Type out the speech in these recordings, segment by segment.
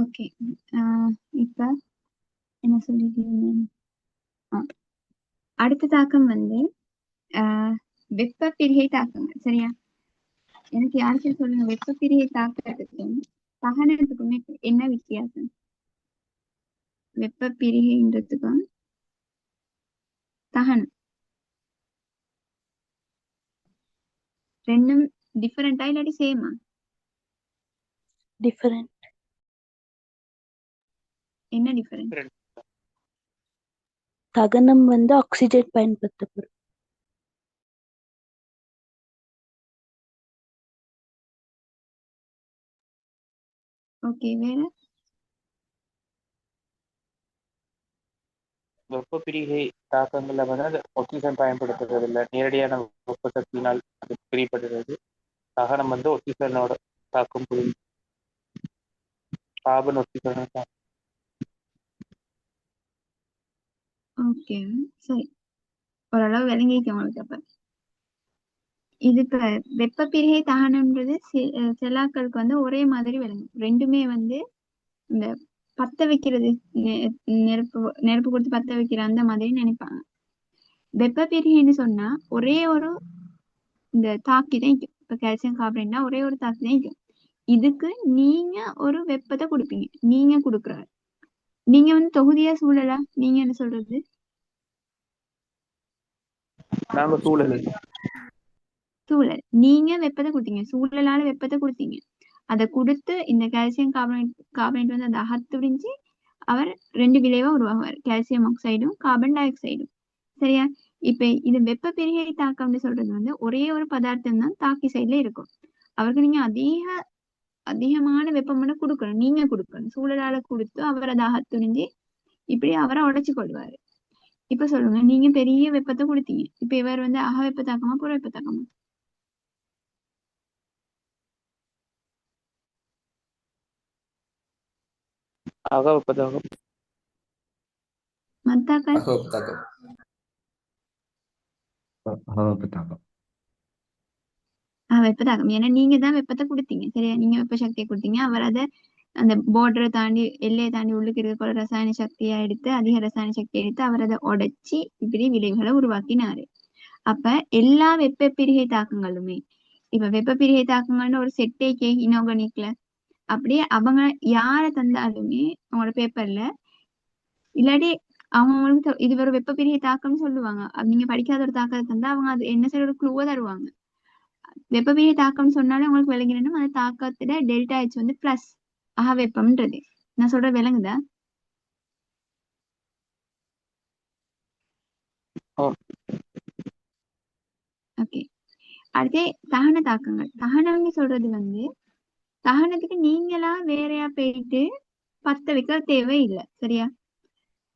Okay. இப்ப என்ன சொல்லிட்டு அடுத்த தாக்கம் வந்து வெப்பப்பிரிகை தாக்கங்கள். சரியா? எனக்கு யாருக்கும் சொல்லுங்க, வெப்பப்பிரிகை தாக்கத்துக்கும் தகனத்துக்குமே என்ன வித்தியாசம்? வெப்பப்பிரிகைன்றதுக்கும் தகனம் ரெண்டும் டிஃபரெண்டா இல்லாட்டி சேமா? டிஃபரெண்ட். என்ன டிஃபரெண்ட்? தகனம் வந்து ஆக்சிஜன் பயன்படுத்தப்படும். ஓகே, வேற? வெப்பப்பிரிகை தாக்கங்கள்ல வந்து ஆக்சிஜன் பயன்படுத்துறதில்லை, நேரடியான வெப்ப சக்தியினால் அது பிரிப்படுகிறது. தகனம் வந்து ஆக்சிஜனோட தாக்கம் புரியும், கார்பன் ஆக்சிஜன். ஓகே, சரி, ஓரளவு விளங்கிக்க உங்களுக்கு. அப்ப இது இப்ப வெப்பப்பிரிகை தகனம்ன்றது செல்லாக்களுக்கு வந்து ஒரே மாதிரி விளங்கும். ரெண்டுமே வந்து இந்த பத்த வைக்கிறது, நெருப்பு நெருப்பு கொடுத்து பத்த வைக்கிற அந்த மாதிரி நினைப்பாங்க. வெப்பப்பிரிகைன்னு சொன்னா ஒரே ஒரு இந்த தாக்கி தான் இருக்கும். இப்ப கால்சியம் கார்பனேட்னா ஒரே ஒரு தாக்கி தான் இருக்கும். இதுக்கு நீங்க ஒரு வெப்பத்தை கொடுப்பீங்க, நீங்க கொடுக்குறாரு. நீங்க வந்து தொகுதியா சூழலா? நீங்க என்ன சொல்றது? நாங்க சூழல் சூழல். நீங்க வெப்பத்தை கொடுத்தீங்க, சூழலால வெப்பத்தை கொடுத்தீங்க. அதை கொடுத்து இந்த கால்சியம் கார்பனேட் வந்து அதை அகத்துடிஞ்சு அவர் ரெண்டு விளைவா உருவாகுவார், கால்சியம் ஆக்சைடும் கார்பன் டை ஆக்சைடும். சரியா? இப்ப இது வெப்ப பிரிகை தாக்கம்னு சொல்றது வந்து ஒரே ஒரு பதார்த்தம் தான் தாக்கி சைட்ல இருக்கும். அவருக்கு நீங்க அதிகமான வெப்பமான கொடுக்கணும், நீங்க கொடுக்கணும். சூழலால கொடுத்து அவர் அதை அகத்துணிஞ்சு இப்படி அவரை உடைச்சு கொள்வாரு. இப்ப சொல்லுங்க, நீங்க பெரிய வெப்பத்தை கொடுத்தீங்க, இப்ப இவர் வந்து அக வெப்ப தாக்கமா புற வெப்ப தாக்கமா? அக வெப்பதாக்கம். மத்தாக்கள்? வெப்ப தாக்கம். ஏன்னா நீங்க தான் வெப்பத்தை கொடுத்தீங்க. சரியா? நீங்க வெப்ப சக்தியை கொடுத்தீங்க, அவர் அதை அந்த பார்டரை தாண்டி எல்லையை தாண்டி உள்ளுக்கு இருக்கிற ரசாயன சக்தியா எடுத்து, அதிக ரசாயன சக்தியை எடுத்து அவர் அதை உடைச்சி இப்படி விளைவுகளை உருவாக்கினாரு. அப்ப எல்லா வெப்ப பிரிகை தாக்கங்களுமே, இப்ப வெப்ப பிரிகை தாக்கங்கள்னு ஒரு செட்டே இனோகனிக்ல அப்படியே அவங்க யார தந்தாலுமே அவங்களோட பேப்பர்ல இல்லாட்டி அவங்களுக்கு இது ஒரு வெப்ப பிரிகை தாக்கம்னு சொல்லுவாங்க. நீங்க படிக்காத ஒரு தாக்கத்தை தந்தா அவங்க அது என்ன செய்ய ஒரு க்ளூவா தருவாங்க. வெப்ப பிரிகை தாக்கம் சொன்னாலே உங்களுக்கு விளங்கிடணும், அந்த தாக்கத்துல டெல்டா ஹெச் வந்து பிளஸ் அக வெப்பம்ன்றது. நான் சொல்ற விளங்குதா? ஓகே. அடுத்து தகன தாக்கங்கள். தகனம்னு சொல்றது வந்து தகனத்துக்கு நீங்களா வேறையா போயிட்டு பத்த வைக்க தேவையில்லை. சரியா?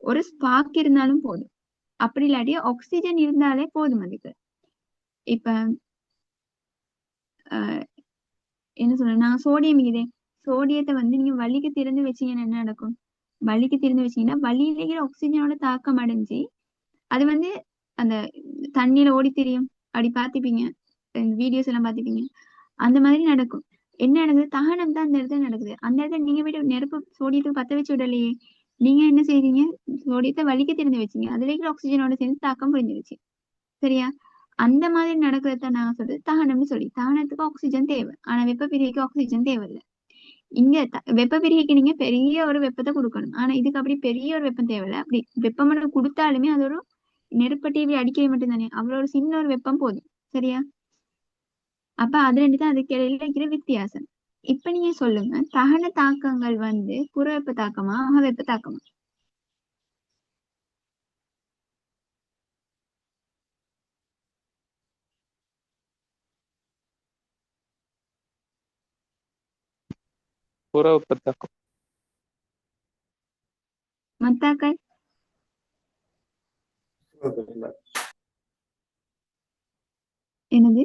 ஒரு ஸ்பார்க் இருந்தாலும் போதும், அப்படி இல்லாட்டி ஆக்சிஜன் இருந்தாலே போதும் அதுக்கு. இப்ப என்ன சொல்றேன், நான் சோடியம் இதே சோடியத்தை வந்து நீங்க வலிக்கு திறந்து வச்சீங்கன்னா என்ன நடக்கும்? வலிக்கு திறந்து வச்சீங்கன்னா வலியிலேயே ஆக்சிஜனோட தாக்கம் அடைஞ்சு அது வந்து அந்த தண்ணியில ஓடி தெரியும். அப்படி பாத்துப்பீங்க, வீடியோஸ் எல்லாம் பாத்துப்பீங்க. அந்த மாதிரி நடக்கும். என்ன நடக்குது? தகனம் தான் அந்த இடத்துல நடக்குது. அந்த இடத்துல நீங்க போயிட்டு நெருப்பு சோடியத்துக்கு பத்த வச்சு விடலையே, நீங்க என்ன செய்றீங்க? சோடியத்தை வலிக்க திறந்து வச்சீங்க, அதுல இருக்கிற ஆக்சிஜனோட சேர்ந்து தாக்கம் புரிஞ்சிருச்சு. சரியா? அந்த மாதிரி நடக்கிறத நான் சொல்றது தகனம்னு சொல்லி. தகனத்துக்கு ஆக்சிஜன் தேவை, ஆனா வெப்ப பிரிகைக்கு ஆக்சிஜன் தேவையில்லை. இங்க வெப்ப பிரிகைக்கு நீங்க பெரிய ஒரு வெப்பத்தை கொடுக்கணும், ஆனா இதுக்கு அப்படி பெரிய ஒரு வெப்பம் தேவையில்லை. அப்படி வெப்பம் மட்டும் கொடுத்தாலுமே அது ஒரு நெருப்பட்டி இப்படி அடிக்கிறது மட்டும் தானே, அவ்வளவு ஒரு சின்ன ஒரு வெப்பம் போதும். சரியா? அப்ப அது ரெண்டு தான் அதுக்கு இடையில இருக்கிற வித்தியாசம். இப்ப நீங்க சொல்லுங்க, தகன தாக்கங்கள் வந்து புற வெப்ப தாக்கமா அக வெப்ப தாக்கமா? புற வெப்பத்தாக்கம். மத்தாக்கள்? என்னது?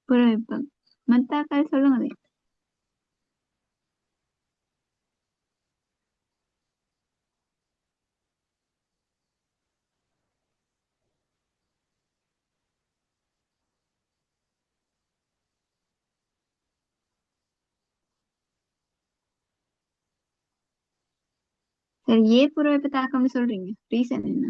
புற வெப்பம். மத்தாக்கள் சொல்லுங்க. சரி, ஏன் புற வெப்ப தாக்கம்னு சொல்றீங்க? ரீசன் என்ன?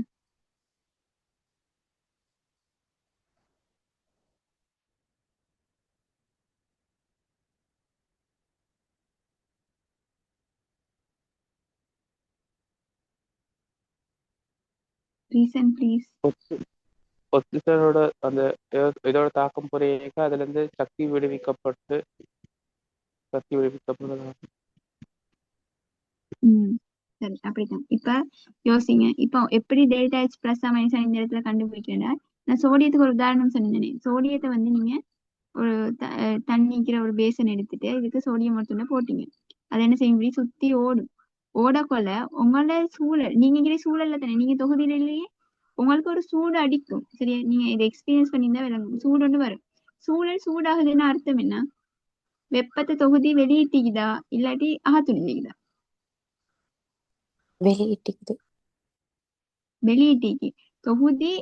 Reason please. ஒக்சிஜனோட அந்த இதோட தாக்கம் புரியாக்க அதுல இருந்து சக்தி விடுவிக்கப்படுறது. சரி, அப்படித்தான். இப்ப யோசிங்க, இப்போ எப்படி டெல்டா H பிளஸ் மைனஸ் இந்த இடத்துல கண்டுபிடிக்கிறேன். நான் சோடியத்துக்கு ஒரு உதாரணம் சொன்னேன். சோடியத்தை வந்து நீங்க ஒரு தண்ணிக்கிற ஒரு பேசன் எடுத்துட்டு இதுக்கு சோடியம் மட்டும் போட்டீங்க. அது என்ன செய்யும்? இப்படி சுத்தி ஓடும். ஓடக்கொள்ள உங்களோட சூழல், நீங்க சூழல்ல தானே, நீங்க தொகுதியிலேயே உங்களுக்கு ஒரு சூடு அடிக்கும். சரியா? நீங்க இதை எக்ஸ்பீரியன்ஸ் பண்ணியிருந்தா விளங்கும். சூடு ஒன்று வரும். சூழல் சூடாகுதுன்னு அர்த்தம் என்ன? வெப்பத்தை தொகுதி வெளியிட்டிக்குதா இல்லாட்டி அகத்துணிஞ்சுக்குதா? வெளியிட்டிக்குது. வெளியிட்டிக்கு தொகுதி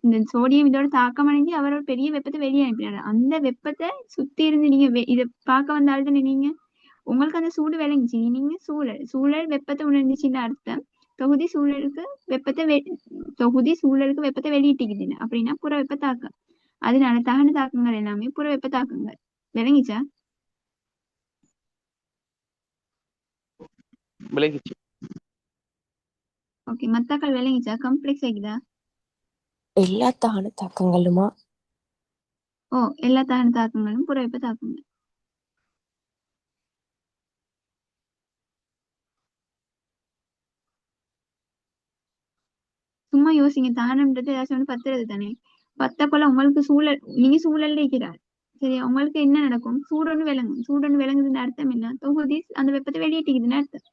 இந்த சோடியம் இதோட தாக்கம் அடைஞ்சு அவர் ஒரு பெரிய வெப்பத்தை வெளியே அனுப்பினாரு. அந்த வெப்பத்தை சுத்தி இருந்து நீங்க இதை பார்க்க வந்தாலும் தானே நீங்க உங்களுக்கு அந்த சூடு விளங்குச்சு. நீங்க சூழல் வெப்பத்தை உணர்ந்துச்சுன்னு அர்த்தம். தொகுதி சூழலுக்கு வெப்பத்தை வெளியிட்டிக்குதுன்னு அப்படின்னா புற வெப்ப தாக்கம். அதனால தகன தாக்கங்கள் எல்லாமே புற வெப்ப தாக்கங்கள். விளங்கிச்சா? விளங்கிச்சு. ஓகே, மத்தாக்கள் விளங்கிச்சா? காம்ப்ளெக்ஸ் ஆகிதா? எல்லா தகன தாக்கங்களுமா? எல்லா தகன தாக்கங்களும் புற வெப்ப தாக்கங்கள். சும்மா யோசிங்க. தானம்ன்றது ஏதாச்சும் ஒண்ணு பத்துறது தானே. பத்தப்போல உங்களுக்கு நீங்க சூழல்ல இருக்கிறார். சரியா? உங்களுக்கு என்ன நடக்கும்? சூடொன்னு விளங்கும். சூடொன்னு விளங்குதுன்னு அர்த்தம் என்ன? தொகுதி அந்த வெப்பத்தை வெளியேற்றிக்குதுன்னு அர்த்தம்.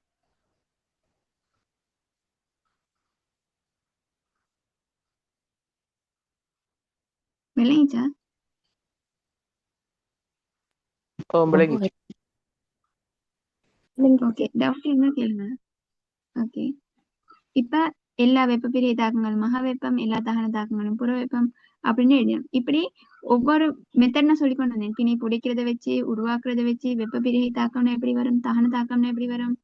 விளங்கிச்சா? விளங்கிச்சு. ஓகே, டவுட் என்ன கேளுங்க. ஓகே, இப்ப எல்லா வெப்ப பிரிய தாக்கங்கள், மகா வெப்பம், எல்லா தகன தாக்கங்களும், புற வெப்பம் அப்படின்னு எழுதணும். இப்படி ஒவ்வொரு மெத்தட் நான் சொல்லிக்கொண்டு வந்தேன். பிணை புடைக்கிறத வச்சு, உருவாக்குறத வச்சு, வெப்ப பிரிகை தாக்கம்னா எப்படி வரும், தகன தாக்கம்னா எப்படி வரும்,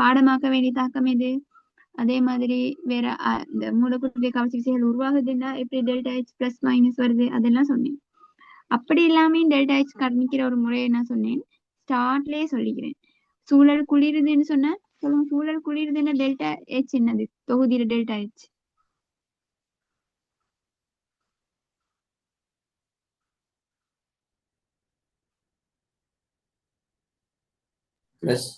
பாடமாக்க வேண்டிய தாக்கம் எது, அதே மாதிரி வேற இந்த மூலக்கூறு கவர்ச்சி விசைகள் உருவாகுதுன்னா எப்படி டெல்டா H பிளஸ் மைனஸ் வருது, அதெல்லாம் சொன்னேன். அப்படி இல்லாம டெல்டா H கணிக்கிற ஒரு முறையை நான் சொன்னேன். ஸ்டார்ட்லயே சொல்லிக்கிறேன். சூழல் குளிருதுன்னு சொன்ன சொல்லுங்க. சூழல் குளிருதுன்னா டெல்டா H என்னது? தொகுதியில டெல்டா H பிளஸ்.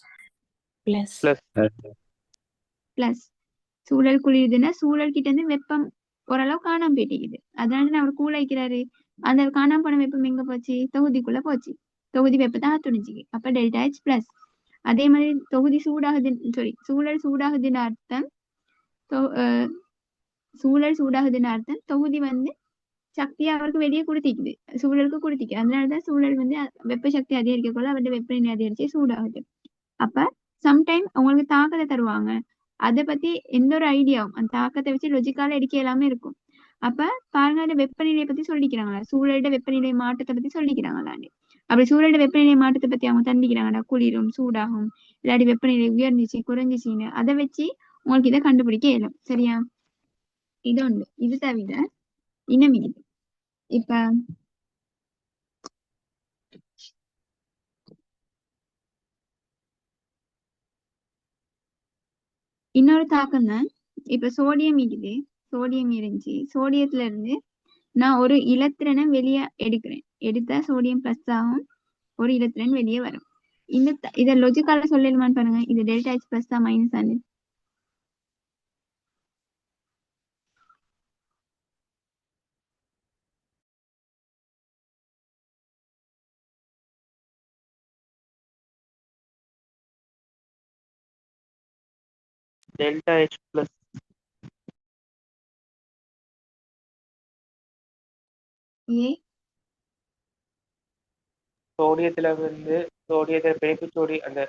சூழல் குளிருதுன்னா சூழல் கிட்ட இருந்து வெப்பம் ஓரளவு காணாம போயிட்டிக்குது. அதனால நான் அவர் கூழைக்கிறாரு. அந்த காணாம போன வெப்பம் எங்க போச்சு? தொகுதிக்குள்ள போச்சு. தொகுதி வெப்பத்தை துணிஞ்சுக்கு. அப்ப டெல்டா H பிளஸ். அதே மாதிரி தொகுதி சூழல் சூடாகுதுன்னு அர்த்தம். சூழல் சூடாகுதுன்னு அர்த்தம் தொகுதி வந்து சக்தியை அவருக்கு வெளியே கொடுத்திக்குது, சூழலுக்கு கொடுத்திக்கு. அதனாலதான் சூழல் வந்து வெப்ப சக்தி அதிகரிக்கக்குள்ள அவருடைய வெப்பநிலை அதிகரிச்சு சூடாகுது. அப்ப சம்டைம் உங்களுக்கு தாக்கத்தை தருவாங்க. அதை பத்தி எந்த ஒரு ஐடியாவும் அந்த தாக்கத்தை வச்சு லொஜிக்கால எடுக்க எல்லாமே இருக்கும். அப்ப பாருங்க, அந்த வெப்பநிலையை பத்தி சொல்லிக்கிறாங்களா, சூழலோட வெப்பநிலை மாற்றத்தை பத்தி சொல்லிக்கிறாங்களான்னு. அப்படி சூழலோட வெப்பநிலை மாற்றத்தை பத்தி அவங்க தந்திக்கிறாங்கடா, குளிரும் சூடாகும் இல்லாட்டி வெப்பநிலை உயர்ந்துச்சு குறைஞ்சிச்சின்னு, அதை வச்சு உங்களுக்கு இதை கண்டுபிடிக்க இயலும். சரியா? இது ஒன்று. இது தவிர இன்னும் இது. இப்ப இன்னொரு தாக்கம் தான். இப்ப சோடியம் இருக்குது. சோடியம் இருந்துச்சு. சோடியத்துல இருந்து நான் ஒரு இலத்திரனை வெளியே எடுக்கிறேன். எடுத்தா சோடியம் பிளஸ் ஆகும், ஒரு இலத்திரன் வெளியே வரும். இத லொஜிக்கால சொல்லலுமான்னு பாருங்க. இது டெல்டா H பிளஸ் தான் மைனஸ் ஆனது. டெல்டா H பிளஸ் சோடியத்துல பிணைப்பு சோடி அந்த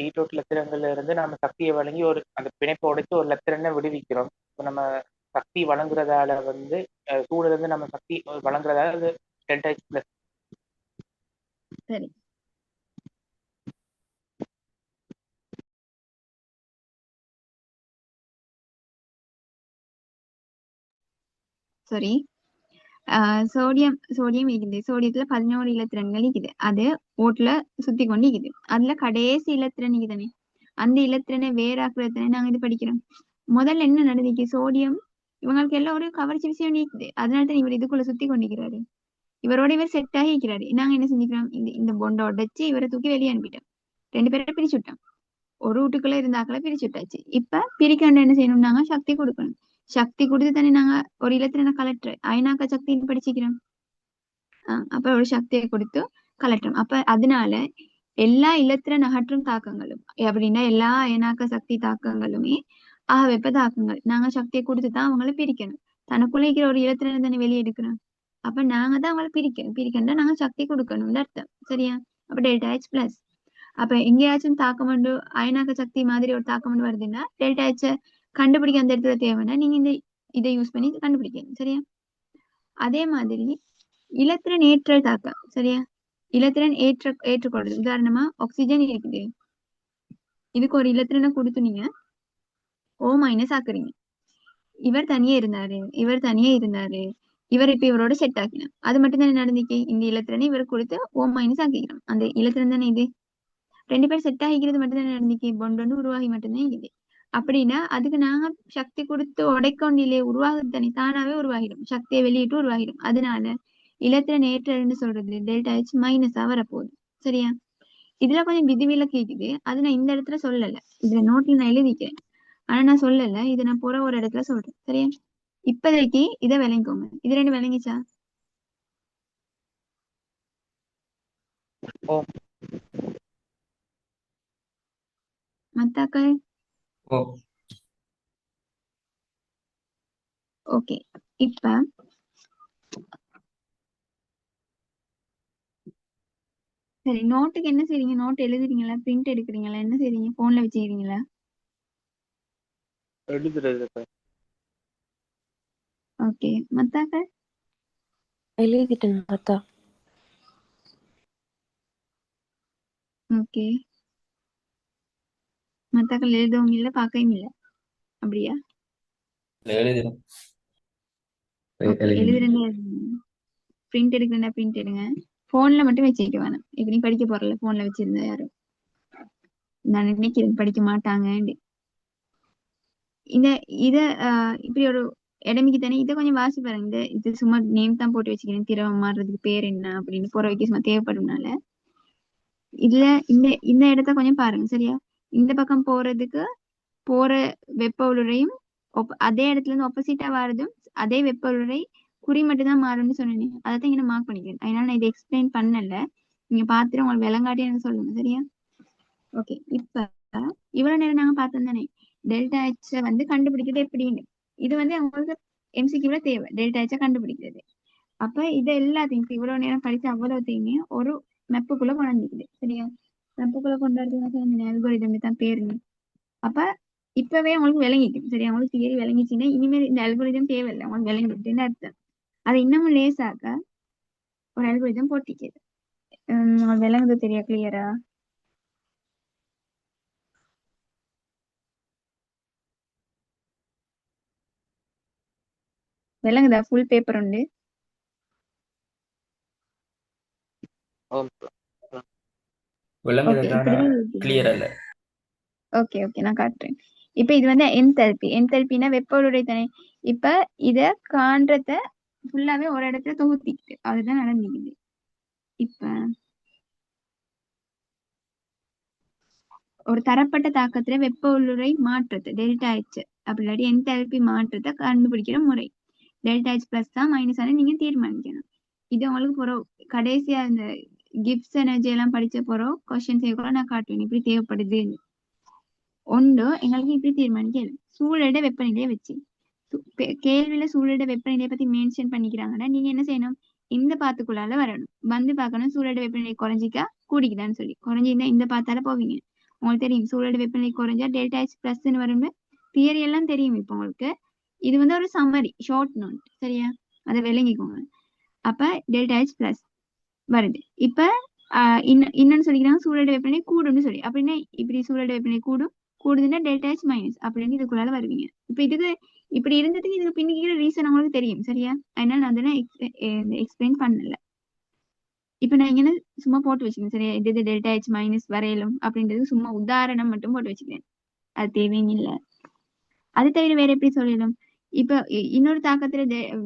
ஈட்டோட்டு லத்திரங்கள்ல இருந்து நம்ம சக்தியை வழங்கி அந்த பிணைப்பை உடைச்சு ஒரு லத்திரனை விடுவிக்கிறோம். இப்போ நம்ம சக்தி வழங்குறதால சூடுல இருந்து நம்ம சக்தி வழங்குறதால அது டெல்டா H பிளஸ். சரி. சாரி, சோடியம் இருக்குது. சோடியத்துல 11 இலத்திரன்கள் இருக்குது. அது ஓட்டுல சுத்தி கொண்டு இருக்குது. அதுல கடைசி இலத்திரன் இருக்குதானே, அந்த இலத்திரனை வேறாக்குறதுனே நாங்க இது படிக்கிறோம். முதல்ல என்ன நடந்துச்சு, சோடியம் இவங்களுக்கு எல்லாம் ஒரு கவர்ச்சி விஷயம் இருக்குது. அதனாலதான் இவர் இதுக்குள்ள சுத்தி கொண்டிருக்கிறாரு. இவரோட இவர் செட் ஆகி இருக்கிறாரு. நாங்க என்ன செஞ்சுக்கிறோம், இந்த பொண்டை உடைச்சு இவரை தூக்கி வெளியே அனுப்பிட்டோம். 2 பேரை பிரிச்சு விட்டோம். ஒரு வீட்டுக்குள்ள இருந்தாக்களை பிரிச்சு விட்டாச்சு. இப்ப பிரிக்காண்ட என்ன செய்யணும், நாங்க சக்தி கொடுக்கணும். சக்தி கொடுத்து தானே நாங்க ஒரு இலத்திரனை கலெக்டர் அயனாக்க சக்தின்னு படிச்சுக்கிறோம். அப்ப ஒரு சக்தியை கொடுத்து கலெக்டரும். அப்ப அதனால எல்லா இலத்திரன் அகற்றும் தாக்கங்களும் அப்படின்னா எல்லா அயனாக்க சக்தி தாக்கங்களுமே வெப்ப தாக்கங்கள். நாங்க சக்தியை கொடுத்துதான் அவங்களை பிரிக்கணும். தனக்குள்ள இருக்கிற ஒரு இலத்திரனை தானே வெளியே எடுக்கிறோம். அப்ப நாங்க தான் அவங்களை பிரிக்கணும். நாங்க சக்தி கொடுக்கணும்னு அர்த்தம். சரியா? அப்ப டெல்டா H பிளஸ். அப்ப எங்கேயாச்சும் தாக்கம் ஒன்று அயனாக்க சக்தி மாதிரி ஒரு தாக்கம் ஒன்று வருதுன்னா டெல்டா H கண்டுபிடிக்க அந்த இடத்துல தேவைன்னா நீங்க இதை யூஸ் பண்ணி கண்டுபிடிக்கணும். சரியா? அதே மாதிரி இலத்திரன் ஏற்றல் தாக்கம். சரியா? இலத்திரன் ஏற்றுக்கொள்றது. உதாரணமா ஆக்சிஜன் இருக்குது. இதுக்கு ஒரு இலத்திரனை கொடுத்து நீங்க O- ஆக்குறீங்க. இவர் தனியே இருந்தாரு, இவர் இப்ப இவரோட செட் ஆக்கினார். அது மட்டும் தானே நடந்துச்சு. இந்த இலத்திரனை இவர் கொடுத்து O- ஆக்கிக்கிறோம். அந்த இலத்திரன் தானே இது. 2 பேர் செட் ஆகிக்கிறது மட்டும் தானே நடந்துச்சு. பொண்டு உருவாகி மட்டும்தான் இது. அப்படின்னா அதுக்கு நாங்க சக்தி கொடுத்து உடைக்கொண்டிலே உருவாகுது தானே, தானாவே உருவாகிடும். சக்தியை வெளியிட்டு உருவாகிடும். அதனால இலத்திரன் ஏற்றல்னு சொல்றது டெல்டா H மைனஸா வரப்போகுது. சரியா? இதுல கொஞ்சம் விதிவிலக்கு இருக்குது. அது நான் இந்த இடத்துல சொல்லல. இதுல நோட்ல நான் எழுதிக்கிறேன், ஆனா நான் சொல்லல. இதை நான் போற ஒரு இடத்துல சொல்றேன். சரியா? இப்போதைக்கு இதை விளங்கிக்கோங்க. இது 2 விளங்கிச்சா? மத்தாக்கள் ஓகே. இப்ப சரி, நோட்டுக்கு என்ன செய்றீங்க? நோட் எழுதுறீங்களா, பிரிண்ட் எடுக்கிறீங்களா, என்ன செய்றீங்க? போன்ல வச்சுக்கிறீங்களா? எழுதுறது. ஓகே. மத்தாக்கள் எழுதிட்டேன் அக்கா. ஓகே. மத்தாக்கள் எழுதவும் இல்லை, பார்க்கவும் இல்லை. அப்படியா? எழுதிடும். எழுதுறேன்னா பிரிண்ட் எடுக்கிறேன்னா பிரிண்ட் எடுங்க. போன்ல மட்டும் வச்சுக்கிட்டு வேணும். இப்ப நீ படிக்க போறல, போன்ல வச்சிருந்தா யாரும் நான் நினைக்கிறேன் படிக்க மாட்டாங்க. இத இப்படி ஒரு இடமைக்கு தானே இதை கொஞ்சம் வாசி பாருங்க. இது சும்மா நேம் தான் போட்டு வச்சுக்கிறேன். திரவம் மாறுறதுக்கு பேர் என்ன அப்படின்னு போற வைக்க சும்மா தேவைப்படும்னால இதுல இந்த இடத்த கொஞ்சம் பாருங்க. சரியா? இந்த பக்கம் போற வெப்ப உருளையும் அதே இடத்துல இருந்து ஆப்போசிட்டா வாரதும் அதே வெப்ப உருளை குறி மட்டும் தான் மாறும்னு சொன்னேன். அதைத்தான் இங்க மார்க் பண்ணிக்கிறேன். அதனால நான் இதை எக்ஸ்பிளைன் பண்ணல. நீங்க பாத்துட்டு உங்களுக்கு விளங்காட்டி எனக்கு சொல்லுங்க. சரியா? ஓகே. இப்ப இவ்வளவு நேரம் நாங்க பார்த்தோம் தானே டெல்டா H வந்து கண்டுபிடிக்கிறது எப்படின்னு. இது வந்து அவங்களுக்கு MCQல தேவை, டெல்டா H கண்டுபிடிக்கிறது. அப்ப இதை எல்லாத்தையும் இவ்வளவு நேரம் படிச்ச அவ்வளவுத்தையுமே ஒரு மெப்புக்குள்ள கொண்டாந்துக்குது. சரியா? மெப்புக்குள்ள கொண்டாடுறது அல்கோரிதம் தான் பேருங்க. அப்ப இப்பவே அவங்களுக்கு விளங்கிக்கும். சரி, அவங்களுக்கு தியரி விளங்கிச்சுன்னா இனிமேல் இந்த அல்கோரிதம் தேவையில்லை, அவங்களுக்கு விளங்கிட்டுன்னு அர்த்தம். அதை இன்னமும் லேசாக்க ஒரு அல்கோரிதம் போட்டிக்குது. விளங்குது தெரியா? கிளியரா விளங்குதா? ஃபுல் பேப்பர் உண்டு. ஓகே ஓகே, நான் காட்டுறேன். இப்ப இது வந்து என்தல்பினா வெப்ப உருளை தானே. இப்ப இத காண்றத ஃபுல்லாவே ஒரு இடத்துல தொகுத்திக்கிட்டு அதுதான் நடந்துக்குது. இப்ப ஒரு தரப்பட்ட தாக்கத்துல வெப்ப உள்ளுரை மாற்றத்தை டெல்டா H அப்படி இல்லாட்டி என்தால்பி மாற்றத்தை கண்டுபிடிக்கிற முறை டெல்டா H பிளஸ் தான் மைனஸ் ஆன நீங்க தீர்மானிக்கணும். இது உங்களுக்கு போறோம் கடைசியா இந்த கிப்ஸ் எனர்ஜி எல்லாம் படிச்ச போறோம் கொஸ்டின் கூட நான் காட்டுவேன் இப்படி தேவைப்படுது. ஒன்று எங்களுக்கு இப்படி தீர்மானிக்கணும். சூழலிட வெப்பநிலையை வச்சு கேள்வியில சூழலிட வெப்பநிலையை பத்தி மென்ஷன் பண்ணிக்கிறாங்கன்னா நீங்க என்ன செய்யணும், இந்த பாத்துக்குள்ளால வரணும். வந்து பார்க்கணும் சூழலிட வெப்பநிலை குறைஞ்சிக்கா கூடிக்குதான்னு சொல்லி. குறைஞ்சிருந்தா இந்த பாத்தால போவீங்க. உங்களுக்கு தெரியும் சூழலிட வெப்பநிலை குறைஞ்சா டெல்டா H பிளஸ்ன்னு வரும்னு தியரி எல்லாம் தெரியும். இப்போ உங்களுக்கு இது வந்து ஒரு சம்மரி ஷார்ட் நோட். சரியா? அதை விளங்கிக்கோங்க. அப்ப டெல்டா H பிளஸ் வருது. இப்ப இன்னொன்னு சொல்லிக்கிறாங்க சூழலிட வெப்பநிலை கூடும்னு சொல்லி. அப்படின்னா இப்படி சூழலிட வெப்பநிலை கூடுதுன்னா டெல்டா H மைனஸ் அப்படின்னு இதுக்குள்ளால வருவீங்க. இப்ப இதுக்கு இப்படி இருந்ததுக்கு இதுக்கு பின்னிக்கிற ரீசன் உங்களுக்கு தெரியும் சரியா, அதனால நான் அதெல்லாம் எக்ஸ்பிளைன் பண்ணல. இப்ப நான் இங்க சும்மா போட்டு வச்சுக்கேன் சரியா, இது டெல்டா ஹெச் மைனஸ் வரையலும் அப்படின்றது சும்மா உதாரணம் மட்டும் போட்டு வச்சுக்கிறேன், அது தேவையும் இல்லை. அது தவிர வேற எப்படி சொல்லணும், இப்ப இன்னொரு தாக்கத்துல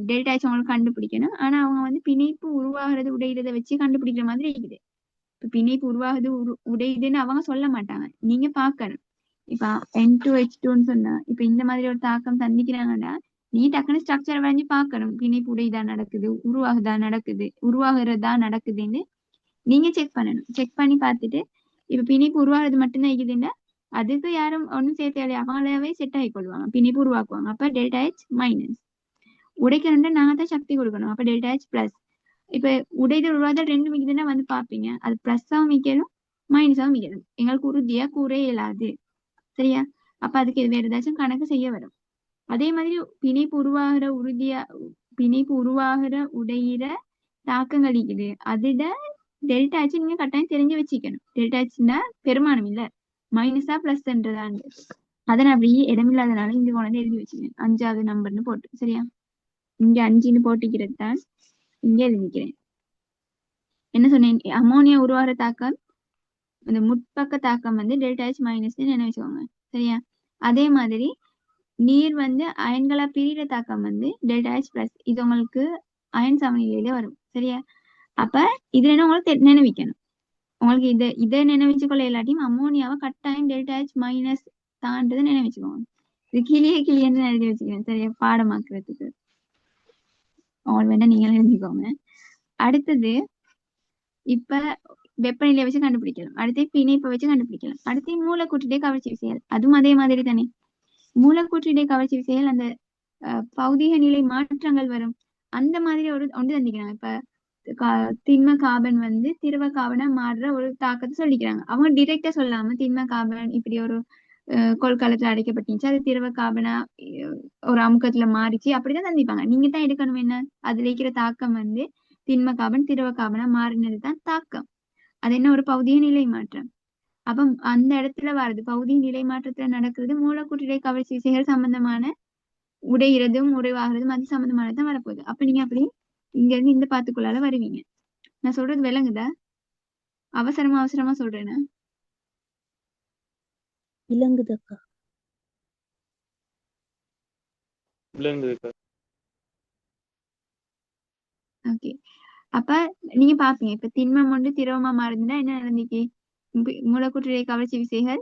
டெல்டா ஹெச் அவங்களுக்கு கண்டுபிடிக்கணும், ஆனா அவங்க வந்து பிணைப்பு உருவாகிறது உடையிறத வச்சு கண்டுபிடிக்கிற மாதிரி இருக்குது. இப்ப பிணைப்பு உருவாகுது உடையுதுன்னு அவங்க சொல்ல மாட்டாங்க, நீங்க பாக்கணும். இப்ப N2H2ன்னு சொன்னா இப்ப இந்த மாதிரி ஒரு தாக்கம் சந்திக்கிறாங்கன்னா நீ டக்குனு ஸ்ட்ரக்சர் வரைஞ்சு பாக்கணும், பிணைப்பு உடையதா நடக்குது, உருவாகிறதா நடக்குதுன்னு நீங்க செக் பண்ணணும். செக் பண்ணி பார்த்துட்டு இப்ப பிணைப்பு உருவாகிறது மட்டும்தான் இருக்குதுன்னா அதுக்கு யாரும் ஒன்னும் சேர்த்து அவங்களாவே செட் ஆகி கொள்வாங்க, பிணைப்பு உருவாக்குவாங்க. அப்ப டெல்டா ஹெச் மைனஸ். உடைக்கணும்னா நாங்க தான் சக்தி கொடுக்கணும், அப்ப டெல்டா ஹெச் பிளஸ். இப்ப உடைதல் உருவாதல் ரெண்டு மிக்குதுன்னா வந்து பாப்பீங்க, அது பிளஸ்ஸாவும் மிக்கணும் மைனஸாவும் மிக்கணும். எங்களுக்கு உறுதியா கூற இயலாது சரியா. அப்ப அதுக்கு வேற ஏதாச்சும் கணக்கு செய்ய வரும். அதே மாதிரி பிணைப்பு உருவாகிற உடையிற தாக்கங்கள் இருக்குது, அதுட டெல்டா ஹெச் நீங்க கட்டாயம் தெரிஞ்சு வச்சுக்கணும். டெல்டா ஹெச்னா பெருமானம் இல்ல, மைனஸா பிளஸ்ன்றதான். அதை நான் அப்படியே இடமில்லாதனால இங்க கொண்டு எழுதி வச்சுக்கிறேன், 5வது நம்பர்னு போட்டு சரியா. இங்க 5ன்னு போட்டிக்கிறது தான் இங்க எழுதிக்கிறேன். என்ன சொன்னேன், அமோனியா உருவாகிற தாக்கம் இந்த முற்பக்க தாக்கம் வந்து டெல்டா ஹெச் மைனஸ் நினைச்சுக்கோங்க சரியா. அதே மாதிரி நீர் வந்து அயன்களா பிரிகிற தாக்கம் வந்து டெல்டா ஹெச் பிளஸ். இது உங்களுக்கு அயன் சமநிலையில வரும் சரியா. அப்ப இதுல என்ன உங்களுக்கு நினைவிக்கணும், உங்களுக்கு இதை நினைவிச்சு கொள்ள இல்லாட்டியும் அமோனியாவை கட்டாயம் டெல்டா ஹெச் மைனஸ் தாண்டதை நினைவிச்சுக்கோங்க. இது கிளியன்னு எழுதி வச்சுக்கிறேன் சரியா, பாடமாக்குறதுக்கு. உங்களுக்கு வேண்டாம் நீங்களும் எழுதிக்கோங்க. அடுத்தது இப்ப வெப்பநிலையை வச்சு கண்டுபிடிக்கலாம், அடுத்து பிணைப்பை வச்சு கண்டுபிடிக்கலாம், அடுத்து மூலக்கூற்றிடை கவர்ச்சி விசைகள், அதுவும் அதே மாதிரி தானே. மூலக்கூற்றிடை கவர்ச்சி விசைகள் அந்த பௌதிக நிலை மாற்றங்கள் வரும், அந்த மாதிரி ஒன்று தந்திக்கிறாங்க. இப்ப திண்ம கார்பன் வந்து திரவ கார்பனா மாறுற ஒரு தாக்கத்தை சொல்லிக்கிறாங்க. அவங்க டிரெக்டா சொல்லாம திண்ம கார்பன் இப்படி ஒரு கொள்கலத்துல அடைக்கப்பட்டுச்சு, அது திரவ கார்பனா ஒரு அமுக்கத்துல மாறிச்சு அப்படிதான் தந்திப்பாங்க. நீங்க தான் எடுக்கணும் என்ன, அதுல இருக்கிற தாக்கம் வந்து திண்ம கார்பன் திரவ கார்பனா மாறினதுதான் தாக்கம், அது என்ன ஒரு பௌதிக நிலை மாற்றம். அப்ப அந்த இடத்துல வருது பௌதிக நிலை மாற்றத்துல நடக்கிறது மூலக்கூற்றிடை கவர்ச்சி விசைகள் சம்பந்தமான உடையிறதும் உடைவாகிறதும் அது சம்பந்தமானதான் வரப்போகுது. அப்ப நீங்க அப்படி இங்க இருந்து இந்த பாத்துக்குள்ளால வருவீங்க. நான் சொல்றது விளங்குதா, அவசரமா சொல்றேன்னா? விளங்குதக்கா. ஓகே. அப்ப நீங்க பாப்பீங்க இப்ப திண்மம் ஒன்று திரவமா மாறுதுன்னா என்ன நடந்துச்சு, மூலக்கூற்றிடை கவர்ச்சி விசைகள்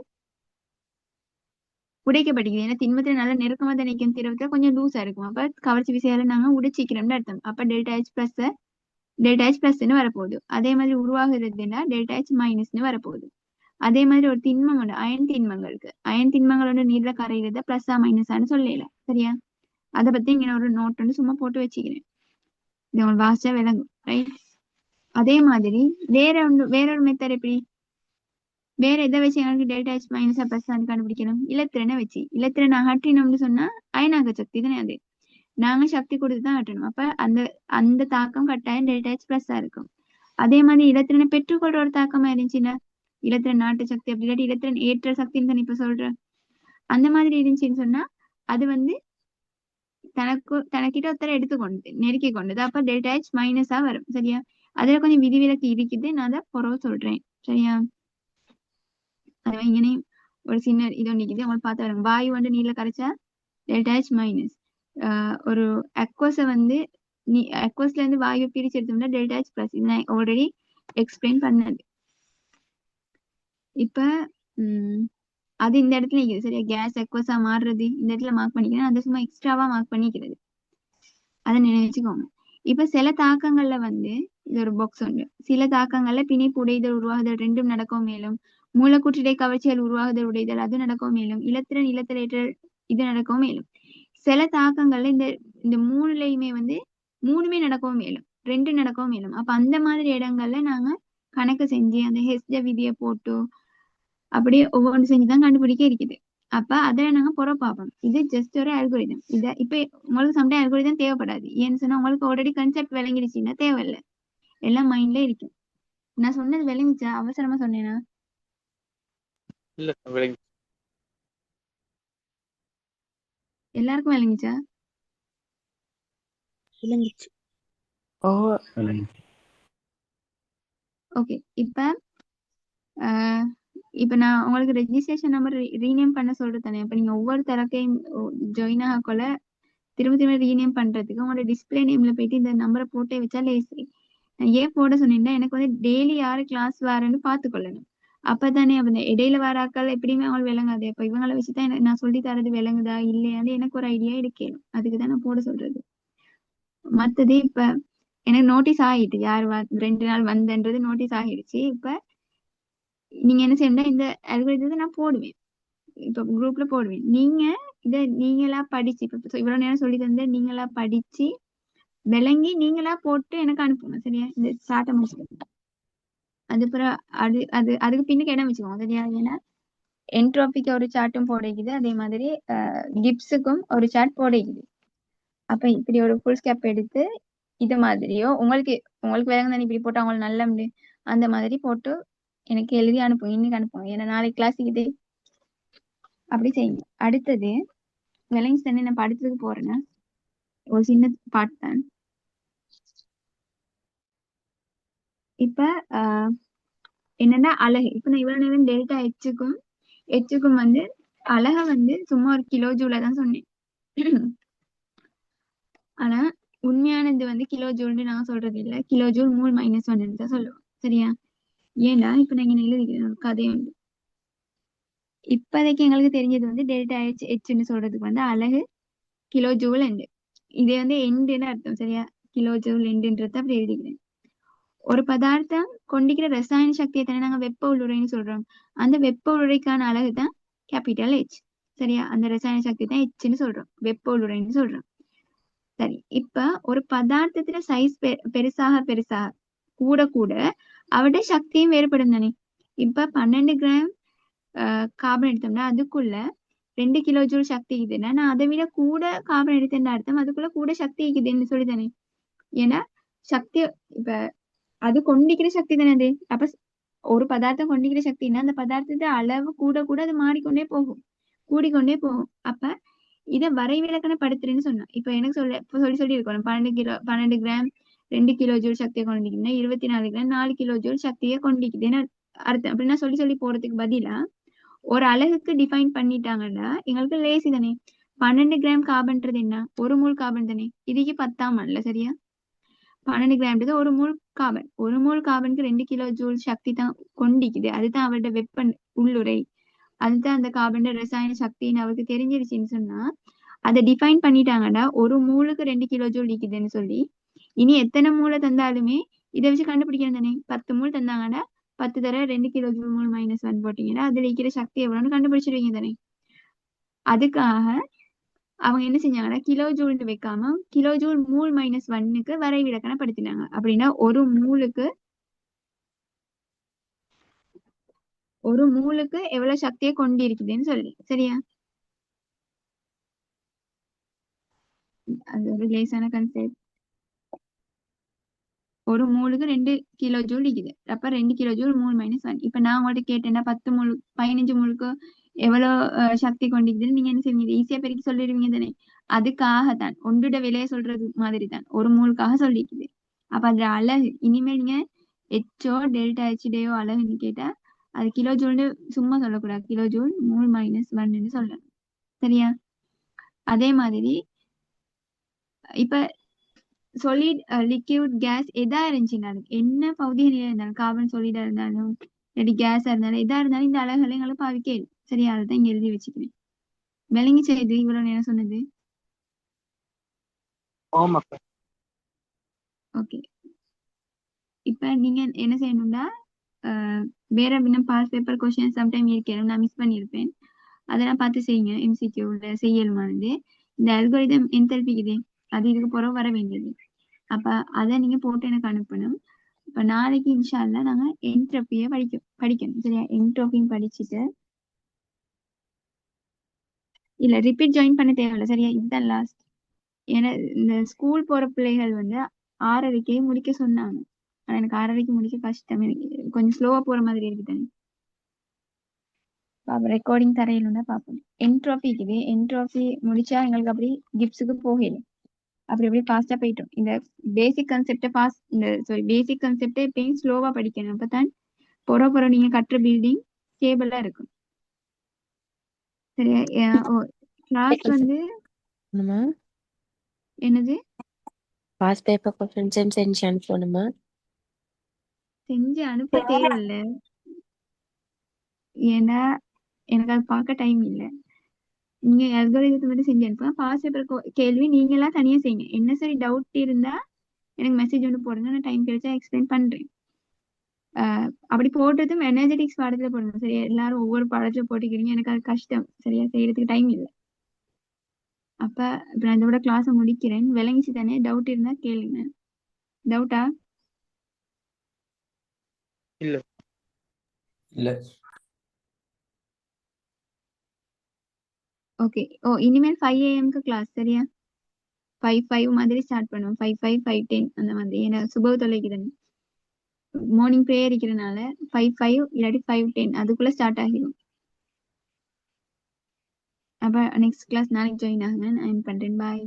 உடைக்கப்படுகிறது. ஏன்னா திண்மத்துல நல்லா நெருக்கமா தான் நிற்கும், திரவத்துல கொஞ்சம் லூஸா இருக்கும். அப்ப கவர்ச்சி விசைகளை நாங்க உடைச்சிக்கிறோம்னு அர்த்தம். அப்ப டெல்டா ஹெச் பிளஸ்ன்னு வரப்போகுது. அதே மாதிரி உருவாகுறதுன்னா டெல்டா ஹெச் மைனஸ்ன்னு வரப்போகுது. அதே மாதிரி ஒரு திண்மம் உண்டு, அயன் திண்மங்களோட நீர்ல கரையிறத பிளஸ்ஸா மைனஸான்னு சொல்லல சரியா. அதை பத்தி இங்க ஒரு நோட் வந்து சும்மா போட்டு வச்சுக்கிறேன், இது உங்களுக்கு வாசிச்சா விளங்கும் ரைட். அதே மாதிரி வேற ஒரு மெத்தட் எப்படி, வேற எதை வச்சு எங்களுக்கு டெல்டா ஹெச் மைனஸா பிளஸ் கண்டுபிடிக்கணும், இலத்திரனை வச்சு. இலத்திரனை அகற்றினோம்னு சொன்னா அயனாக்க சக்தி தானே, அது நாங்க சக்தி கொடுத்துதான் அகற்றணும். அப்ப அந்த தாக்கம் கட்டாயம் டெல்டா ஹெச் பிளஸ்ஸா இருக்கும். அதே மாதிரி இலத்திரனை பெற்றுக்கொள்ற ஒரு தாக்கமா இருந்துச்சுன்னா இலத்திரன் நாட்டு சக்தி, அப்படி இல்லாட்டி இலத்திரன் ஏற்ற சக்தின்னு தான் இப்ப சொல்றேன், அந்த மாதிரி இருந்துச்சுன்னு சொன்னா அது வந்து தனக்கிட்ட ஒருத்தர எடுத்துக்கொண்டு நெருக்கி கொண்டது, அப்ப டெல்டா ஹெச் மைனஸா வரும் சரியா. அதுல கொஞ்சம் விதிவிலக்கு இருக்குது, நான் அதை புறவு சொல்றேன் சரியா. அது இங்கே ஒரு சின்ன இது ஒன்று இருக்குது, உங்களுக்கு பார்த்து வரும். வாயு வந்து நீர்ல கரைச்சா டெல்டா ஹெச் மைனஸ், ஒரு அக்வஸை வந்து அக்வஸ்ல இருந்து வாயு பிரிச்சு எடுத்தோம்னா டெல்டா ஹெச் பிளஸ். இது நான் ஆல்ரெடி எக்ஸ்பிளைன் பண்ணது. இப்ப அது இந்த இடத்துல இருக்குது சரியா, கேஸ் அக்வஸா மாறுறது இந்த இடத்துல மார்க் பண்ணிக்கிறேன், அதை சும்மா எக்ஸ்ட்ராவா மார்க் பண்ணிக்கிறது, அதை நினைச்சுக்கோங்க. இப்ப சில தாக்கங்கள்ல வந்து இது ஒரு பாக்ஸ் உண்டு, சில தாக்கங்கள்ல பிணைப்பு உடைதல் உருவாகுதல் ரெண்டும் நடக்கும், மேலும் மூலக்கூற்றிடை கவர்ச்சிகள் உருவாகுதல் உடைதல் அது நடக்கும், மேலும் இலத்திரன் இலத்திரேற்றல் இது நடக்கும், மேலும் சில தாக்கங்கள்ல இந்த மூணுலையுமே வந்து மூணுமே நடக்கவும் மேலும் ரெண்டு நடக்கவும் மேலும். அப்ப அந்த மாதிரி இடங்கள்ல நாங்க கணக்கு செஞ்சு அந்த ஹெஸ்ட விதியை போட்டு அப்படியே ஒவ்வொன்று செஞ்சுதான் கண்டுபிடிக்க இருக்குது. அப்ப அதை நாங்க புற பார்ப்போம். இது ஜஸ்ட் ஒரு அல்கோரிதம். இப்ப உங்களுக்கு சம்டைம் அல்கோரிதம் தேவைப்படாது, ஏன்னு சொன்னா உங்களுக்கு ஆல்ரெடி கன்செப்ட் விளங்கிடுச்சுன்னா தேவையில்லை, எல்லாம் மைண்ட்ல இருக்கு. நான் சொன்னது விளங்கிச்சா, அவசரமா சொன்னேனா? இல்ல விளங்கி. எல்லாருக்கும் விளங்குச்சா? விளங்குச்சு. ஓ ஓகே. இப்ப நான் உங்களுக்கு ரெஜிஸ்ட்ரேஷன் நம்பர் ரீநேம் பண்ண சொல்றது தானே. அப்ப நீங்க ஒவ்வொரு தரக்கையும் ஜாயின் ஆகக்குள்ள திரும்ப திரும்ப ரீநேம் பண்றதுக்கு உங்களோட டிஸ்பிளே நேம்ல போயிட்டு இந்த நம்பரை போட்டே வச்சா லேசி. நான் ஏன் போட சொன்னேன்னா எனக்கு வந்து டெய்லி யாரு கிளாஸ் வாரேன்னு பாத்துக்கொள்ளணும். அப்பதானே அந்த இடையில வர ஆட்கள் எப்படியுமே அவங்களுக்கு விளங்காது. அப்ப இவங்களை வச்சுதான் நான் சொல்லி தரது விளங்குதா இல்லையான்னு எனக்கு ஒரு ஐடியா இருக்கேன். அதுக்குதான் நான் போட சொல்றது. மத்தது இப்ப எனக்கு நோட்டீஸ் ஆகிட்டு யார் 2 நாள் வந்தன்றது நோட்டீஸ் ஆகிடுச்சு. இப்ப நீங்க என்ன செய்யணும், இந்த அல்காரிதத்தை நான் போடுவேன், இப்ப குரூப்ல போடுவேன். நீங்க இத நீங்களா படிச்சு இப்ப இவ்வளவு நேரம் சொல்லி தந்த நீங்களா படிச்சு விளங்கி நீங்களா போட்டு எனக்கு அனுப்புங்க. சரியா? இந்த சாட்டை முடிச்சுக்கணும். அதுக்கப்புறம் அதுக்கு பின்னுக்கு இடம் வச்சுக்கோங்க. சரியா? ஏன்னா என்ட்ரோபிக்கு ஒரு சார்ட்டும் போடைக்குது, அதே மாதிரி கிப்ஸுக்கும் ஒரு சார்ட் போடைக்குது. அப்ப இப்படி ஒரு ஃபுல் ஸ்கேப் எடுத்து இது மாதிரியோ உங்களுக்கு விளங்க தானே இப்படி போட்டு அவங்களுக்கு நல்ல அந்த மாதிரி போட்டு எனக்கு எழுதி அனுப்புங்க, இன்னைக்கு அனுப்புங்க. ஏன்னா நாளைக்கு கிளாஸுக்கு அப்படி செய்யுங்க. அடுத்தது விளங்கி தானே, நான் அடுத்ததுக்கு போறேன்னா ஒரு சின்ன பாட்டு தான். இப்ப என்னன்னா அழகு. இப்ப நான் இவ்வளவு நேரம் டெல்டா எச்சுக்கும் வந்து அழக வந்து சும்மா ஒரு கிலோ ஜூல தான் சொன்னேன். ஆனா உண்மையானது வந்து கிலோ ஜூல்னு நான் சொல்றது இல்ல, கிலோ ஜூல் மூல் -1 தான் சொல்லுவோம். சரியா? ஏன்னா இப்ப நான் இங்க எழுதிக்கிறேன் ஒரு கதை உண்டு. இப்போதைக்கு எங்களுக்கு தெரிஞ்சது வந்து டெல்டா ஹெச்ன்னு சொல்றதுக்கு வந்து அழகு கிலோ ஜூல் எண்டு. இது வந்து எண்டுன்னு அர்த்தம். சரியா? கிலோ ஜூல் எண்டுன்றத அப்படி எழுதிக்கிறேன். ஒரு பதார்த்தம் கொண்டிக்கிற ரசாயன சக்தியை தானே நாங்க வெப்ப உள்ளுரைன்னு சொல்றோம். அந்த வெப்ப உள்ளுரைக்கான அலகு தான் கேபிட்டல் H. சரியா? அந்த ரசாயன சக்தி தான் Hன்னு சொல்றோம், வெப்ப உள்ளுரைன்னு சொல்றோம். சரி, இப்ப ஒரு பதார்த்தத்துல சைஸ் பெருசாக கூட கூட அவட சக்தியும் வேறுபடும் தானே. இப்ப 12 கிராம் கார்பன் எடுத்தோம்னா அதுக்குள்ள 2 கிலோ ஜூல் சக்தி இருக்குதுன்னா நான் அதை விட கூட கார்பன் எடுத்தேன் அர்த்தம் அதுக்குள்ள கூட சக்தி இருக்குதுன்னு சொல்லி தானே. ஏன்னா சக்தி இப்ப அது கொண்டிக்கிற சக்தி தானே அது. அப்ப ஒரு பதார்த்தம் கொண்டிக்கிற சக்தின்னா அந்த பதார்த்தத்தை அளவு கூட கூட அது மாறிக்கொண்டே போகும், கூடிக்கொண்டே போகும். அப்ப இதை வரைவிலக்கணப்படுத்துறேன்னு சொன்னா இப்ப எனக்கு சொல்லி இருக்கணும் 12 கிராம் 2 கிலோ ஜூல் சக்தியை கொண்டிருக்குன்னா 24 கிராம் 4 கிலோ ஜூல் சக்தியை கொண்டிருக்குதுன்னு அர்த்தம். அப்படின்னா சொல்லி போறதுக்கு பதிலா ஒரு அலகுக்கு டிஃபைன் பண்ணிட்டாங்கன்னா எங்களுக்கு லேசி தானே. 12 கிராம் கார்பன்றது என்ன, ஒரு மூல் கார்பன் தானே. இதுக்கு 10ஆம் ஆண்டுல. சரியா? 12 கிராம்ன்றது ஒரு மூல் கார்பன். ஒரு மூல் கார்பனுக்கு 2 கிலோ ஜூல் சக்தி தான் கொண்டிக்குது. அதுதான் அவரோட வெப்ப உள்ளுரை. அதுதான் அந்த கார்பன் ரசாயன சக்தின்னு அவருக்கு தெரிஞ்சிருச்சுன்னு சொன்னா அதை டிஃபைன் பண்ணிட்டாங்கன்னா ஒரு மூலுக்கு 2 கிலோ ஜூல் இருக்குதுன்னு சொல்லி இனி எத்தனை மூளை தந்தாலுமே இதை வச்சு கண்டுபிடிக்கணும் தானே. 10 மூல் தந்தாங்கன்னா 10 தர 2 கிலோ ஜூல் மூல் -1 போட்டீங்கன்னா அதுல இருக்கிற சக்தி எவ்வளவுன்னு கண்டுபிடிச்சிருவீங்க தானே. அதுக்காக அவங்க என்ன செஞ்சாங்கன்னா கிலோ ஜூல்னு வைக்காம கிலோ ஜூல் மூல் -1க்கு வரைவிலக்கணப்படுத்தினாங்க. அப்படின்னா ஒரு மூலுக்கு எவ்வளவு சக்தியை கொண்டிருக்குதுன்னு சொல்லி. சரியா? அது ஒரு லேசான கன்செப்ட். ஒரு மூலுக்கு 2 கிலோ ஜூல் இருக்குது. அப்ப 2 கிலோ ஜூல் மூல் -1. இப்ப நான் உங்கள்ட்ட கேட்டேன்னா 15 மூலுக்கு எவ்வளவு சக்தி கொண்டிருக்குதுன்னு நீங்க என்ன செய்வீங்க, ஈஸியா பெருக்கி சொல்லிடுவீங்க தானே. அதுக்காகத்தான் ஒன்றோட விலையை சொல்றது மாதிரி தான் ஒரு மூலுக்காக சொல்லிக்குது. அப்ப அதுல அழகு இனிமேல் நீங்க எச்சோ டெல்டா ஹெச்டேயோ அழகுன்னு கேட்டா அது கிலோ ஜூல்னு சும்மா சொல்லக்கூடாது, கிலோ ஜூல் மூல் -1ன்னு சொல்லணும். சரியா? அதே மாதிரி இப்ப solid liquid gas எதா இருந்துச்சுனாலும் என்ன பகுதிய நிலையா இருந்தாலும் கார்பன் solid இருந்தாலும் இல்லாட்டி கேஸா இருந்தாலும் எதா இருந்தாலும் இந்த அலகுகளை எங்களை பாவிக்க இயலும். சரியா? அதுதான் இங்க எழுதி வச்சுக்கிறேன். விளங்கி செய்து இவ்வளவு நேரம் சொன்னது. ஓமக்கா. ஓகே. இப்ப நீங்க என்ன செய்யணும்னா வேற இன்னும் பாஸ் பேப்பர் கொஸ்டின் சம்டைம் இருக்கணும், நான் மிஸ் பண்ணியிருப்பேன். அதெல்லாம் பார்த்து செய்யுங்க. எம்சிக்யூல செய்யலுமானது இந்த அல்காரிதம் என்தல்பிக்குதே அது இதுக்கு பிறகு வர வேண்டியது. அப்ப அதை நீங்க போட்டு எனக்கு அனுப்பணும். இப்ப நாளைக்கு இன்ஷா அல்லாஹ் நாங்க என்ட்ரோபியை படிக்கணும். சரியா? என்ட்ரோபியும் படிச்சுட்டு இல்ல ரிப்பீட் ஜாயின் பண்ண தேவையில்ல. சரியா? இதுதான் லாஸ்ட். ஏன்னா இந்த ஸ்கூல் போற பிள்ளைகள் வந்து 6:30க்கே முடிக்க சொன்னாங்க. ஆனா எனக்கு 6:30க்கு முடிக்க கஷ்டம், எனக்கு கொஞ்சம் ஸ்லோவா போற மாதிரி இருக்கு தானே. பாப்போம் ரெக்கார்டிங் தரையிலுன்னா பார்ப்போம். என்ட்ரோபி இருக்குது. என்ட்ரோபி முடிச்சா எங்களுக்கு அப்படி கிப்ஸுக்கு போகல. அப்படி அப்படியே ஃபாஸ்டா போயிட்டோம். இந்த பேசிக் கான்செப்டை ஃபாஸ்ட் இந்த பேசிக் கான்செப்டை எப்பயும் ஸ்லோவா படிக்கணும். அப்பதான் பொற நீங்க கட்டுற பில்டிங் ஸ்டேபிளா இருக்கும். சரியா? கிளாஸ் வந்து போகணுமா? என்னது பாஸ் பேப்பர் கொஸ்டின்ஸ் செஞ்சு அனுப்பணுமா? செஞ்சு அனுப்ப தேவையில்லை. ஏன்னா எனக்கு அது பார்க்க டைம் இல்லை. நீங்க அல்காரிதத்தை மட்டும் செஞ்சு அனுப்புங்க. பாஸ் பேப்பர் கேள்வி நீங்க எல்லாம் தனியா செய்யுங்க. என்ன சரி டவுட் இருந்தா எனக்கு மெசேஜ் ஒன்று போடுங்க. நான் டைம் கிடைச்சா எக்ஸ்பிளைன் பண்றேன். அப்படி போட்டதும் எனர்ஜெட்டிக்ஸ் பாடத்துல போடுங்க. சரியா? எல்லாரும் ஒவ்வொரு பாடத்துல போட்டுக்கிறீங்க. எனக்கு அது கஷ்டம். சரியா? செய்யறதுக்கு டைம் இல்லை. அப்ப இப்ப நான் இதோட கிளாஸை முடிக்கிறேன். விளங்கிச்சு தானே? டவுட் இருந்தா கேளுங்க. டவுட்டா? இல்ல இல்ல ஓகே. இனிமேல் 5 AM கிளாஸ். சரியா? 5 மாதிரி ஸ்டார்ட் பண்ணுவோம். 5 5:10 அந்த மாதிரி. ஏன்னா சுபவ தொலைக்குதுன்னு மார்னிங் ப்ரேயர் இருக்கிறதுனால 5 இல்லாட்டி 5:10 அதுக்குள்ள ஸ்டார்ட் ஆகிடும். அப்ப நெக்ஸ்ட் கிளாஸ் நாளைக்கு ஜாயின் ஆகுங்க. நான் பண்றேன். பாய்.